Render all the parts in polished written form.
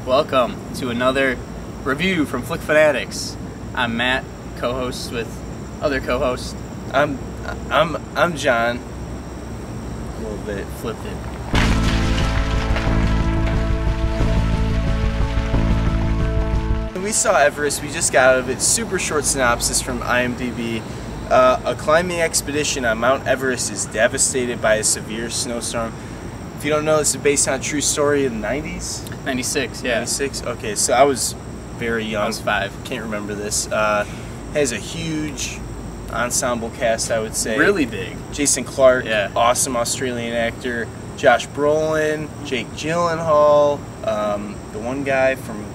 Welcome to another review from Flick Fanatics. I'm Matt, co-host with other co-host. I'm John. A little bit Flipped it. We saw Everest. We just got out of it. Super short synopsis from IMDb. A climbing expedition on Mount Everest is devastated by a severe snowstorm. If you don't know, this is based on a true story in the 90s? 96, yeah. 96? Okay, so I was very young. I was 5. Can't remember this. Has a huge ensemble cast, I would say. Really big. Jason Clarke, yeah. Awesome Australian actor. Josh Brolin, Jake Gyllenhaal, the one guy from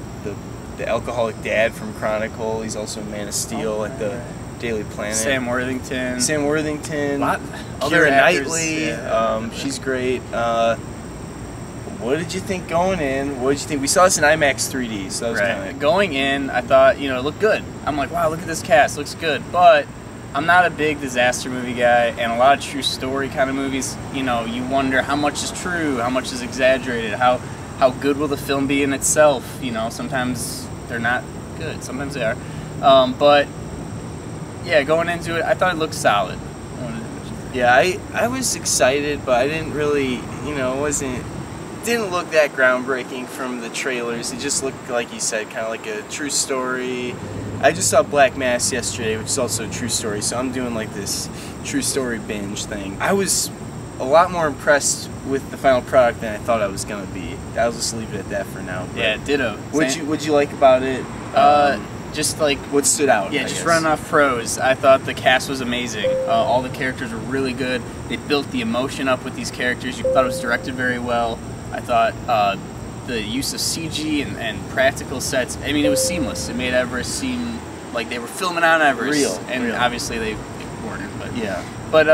the alcoholic dad from Chronicle. He's also in Man of Steel at the Daily Planet. Sam Worthington. Keira Knightley. Yeah. She's great. What did you think going in? What did you think? We saw this in IMAX 3D, so that was kind of... Going in, I thought, it looked good. I'm like, wow, look at this cast, looks good. But I'm not a big disaster movie guy, and a lot of true story kind of movies, you wonder how much is true, how much is exaggerated, how good will the film be in itself. Sometimes they're not good, sometimes they are. But yeah, going into it, I thought it looked solid. Yeah, I was excited, but I didn't really, didn't look that groundbreaking from the trailers. It just looked, like you said, kind of like a true story. I just saw Black Mass yesterday, which is also a true story, so I'm doing like this true story binge thing. I was a lot more impressed with the final product than I thought I was going to be. I'll just leave it at that for now. But yeah, ditto. What'd you like about it? Just like what stood out? Yeah, just running off pros. I thought the cast was amazing. All the characters were really good. They built the emotion up with these characters. You thought it was directed very well. I thought the use of CG and practical sets, it was seamless. It made Everest seem like they were filming on Everest. Real. Obviously they weren't, but yeah. But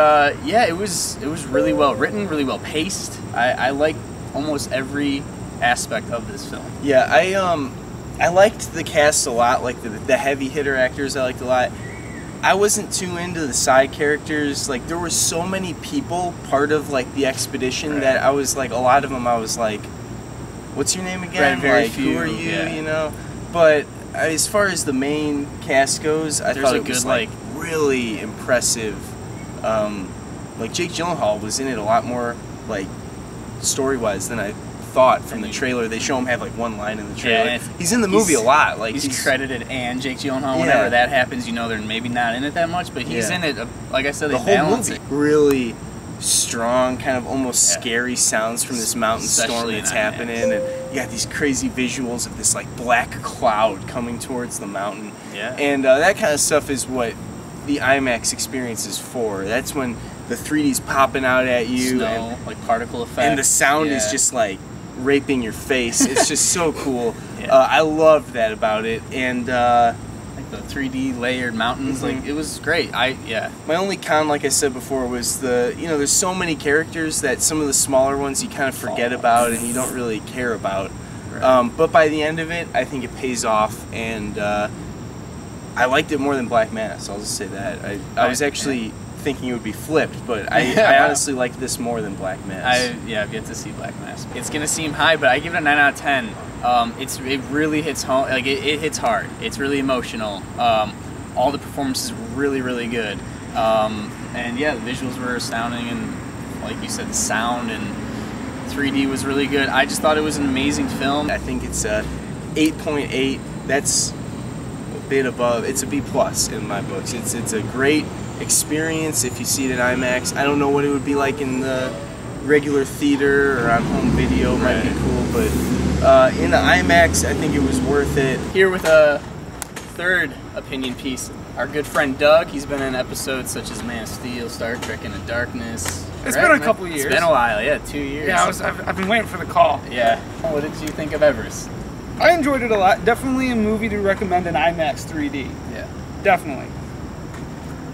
yeah, it was really well written, really well paced. I liked almost every aspect of this film. Yeah, I liked the cast a lot, like the heavy hitter actors I liked a lot. I wasn't too into the side characters. Like, there were so many people part of like the expedition that I was like, a lot of them I was like, what's your name again? Very like, few, who are you, But as far as the main cast goes, I thought it was like really impressive. Like, Jake Gyllenhaal was in it a lot more, like, story-wise than I thought from the trailer. They show him have like one line in the trailer. Yeah, he's in the movie a lot. Like, he's credited, and Jake Gyllenhaal. Whenever that happens, they're maybe not in it that much, but he's in it. Like I said, they balance it. Really strong, kind of almost scary sounds from this mountain storm that's happening, and you got these crazy visuals of this like black cloud coming towards the mountain. Yeah, and that kind of stuff is what the IMAX experience is for. That's when the 3D's popping out at you, snow, and like particle effect, and the sound is just like raping your face. It's just so cool. I loved that about it, and like the 3D layered mountains, like it was great. My only con, like I said before, was there's so many characters that some of the smaller ones you kind of forget about and you don't really care about. Right. But by the end of it, I think it pays off, and I liked it more than Black Mass. I'll just say that. I was actually thinking it would be flipped, but I honestly liked this more than Black Mass. I've yet to see Black Mass. It's gonna seem high, but I give it a 9 out of 10. It really hits home. Like, it hits hard. It's really emotional. All the performances were really, really good. And yeah, the visuals were astounding, and like you said, the sound and 3D was really good. I just thought it was an amazing film. I think it's a 8.8. That's a bit above. It's a B+ in my books. It's a great experience if you see it in IMAX. I don't know what it would be like in the regular theater or on home video. Might be cool, but in the IMAX, I think it was worth it. Here with a third opinion piece, our good friend Doug. He's been in episodes such as Man of Steel, Star Trek Into Darkness. It's been a couple years. It's been a while, 2 years. Yeah, I've been waiting for the call. Yeah. What did you think of Everest? I enjoyed it a lot. Definitely a movie to recommend in IMAX 3D. Yeah. Definitely.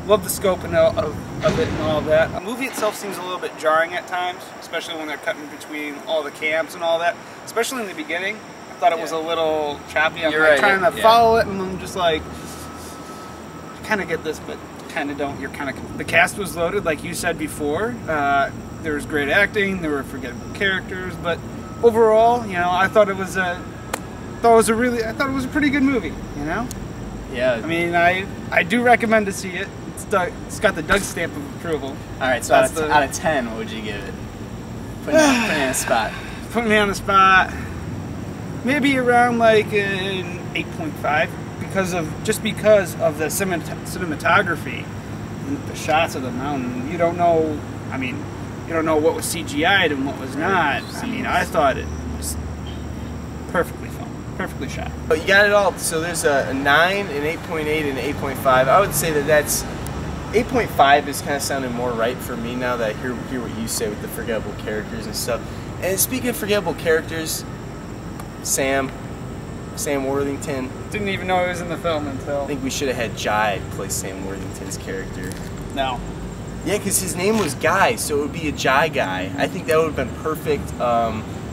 Love the scope of it and all that. The movie itself seems a little bit jarring at times, especially when they're cutting between all the camps and all that. Especially in the beginning, I thought it was a little choppy. I'm trying to follow it, and I'm just like, I kind of get this, but kind of don't. The cast was loaded, like you said before. There was great acting. There were forgettable characters, but overall, I thought it was a thought it was a pretty good movie. You know. Yeah. I mean, I do recommend to see it. It's got the Doug stamp of approval. All right. So out of 10, what would you give it? Put me on the spot. Put me on the spot. Maybe around like an 8.5 because of the cinematography, and the shots of the mountain. You don't know. I mean, you don't know what was CGI'd and what was not. I mean, I thought it was perfectly filmed, perfectly shot. But you got it all. So there's a 9, an 8.8, and an 8.5. I would say that's 8.5 is kind of sounding more right for me now that I hear what you say with the forgettable characters and stuff. And speaking of forgettable characters, Sam Worthington. Didn't even know he was in the film until. I think we should have had Jai play Sam Worthington's character. No. Yeah, because his name was Guy, so it would be a Jai guy. I think that would have been perfect.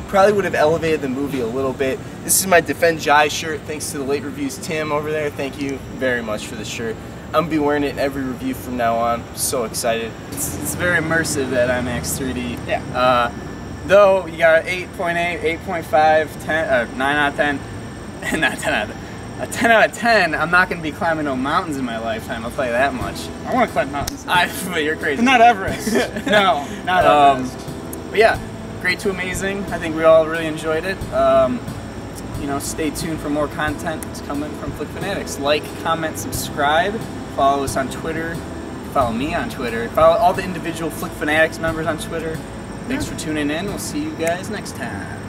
Probably would have elevated the movie a little bit. This is my Defend Jai shirt, thanks to the late reviews. Tim over there, thank you very much for the shirt. I'm going to be wearing it in every review from now on. I'm so excited. It's very immersive, that IMAX 3D. Yeah. Though you got an 8.8, 8.5, 10, 9 out of 10, not 10 out of 10. A 10 out of 10, I'm not going to be climbing no mountains in my lifetime, I'll tell you that much. I want to climb mountains. But you're crazy. But not Everest. No, not Everest. But yeah, great to amazing. I think we all really enjoyed it. You know, stay tuned for more content. It's coming from Flick Fanatics. Like, comment, subscribe. Follow us on Twitter. Follow me on Twitter. Follow all the individual Flick Fanatics members on Twitter. Thanks for tuning in. We'll see you guys next time.